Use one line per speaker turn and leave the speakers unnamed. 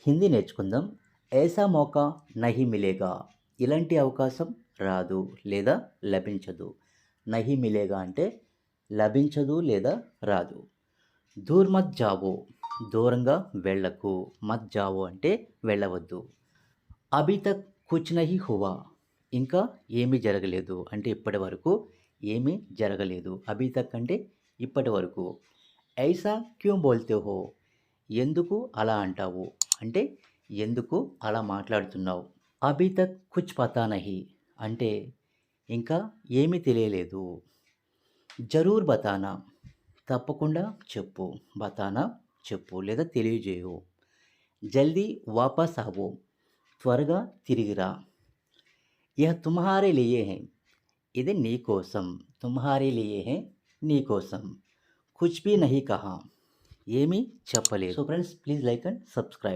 హిందీ నేర్చుకుందాం. ఐసా మౌకా నహీ మిలేగా. ఇలాంటి అవకాశం రాదు లేదా లభించదు. నహీ మిలేగా అంటే లభించదు లేదా రాదు. దూర్ మత్ జావో, దూరంగా వెళ్ళకు. మత్ జావో అంటే వెళ్ళవద్దు. అభీ తక్ కుచ్ నహీ హువా, ఇంకా ఏమీ జరగలేదు అంటే ఇప్పటి వరకు ఏమీ జరగలేదు. అభీ తక్ అంటే ఇప్పటి వరకు. ఐసా క్యూ బోల్తే హో, ఎందుకు అలా అంటావు అంటే ఎందుకు అలా మాట్లాడుతున్నావు. అభీ తక్ కుచ్ పతా నహీ అంటే ఇంకా ఏమీ తెలియలేదు. జరూర్ బతానా, తప్పకుండా చెప్పు. బతానా చెప్పు లేదా తెలియజేయు. జల్దీ వాపస్ ఆవో, త్వరగా తిరిగిరా. యహ్ తుమ్హారే లియే హై, ఇది నీకోసం. తుమ్హారే లియే హై, నీకోసం. కుచ్ భీ నహీ కహా, ఏమీ చెప్పలేదు. So friends, please like and subscribe.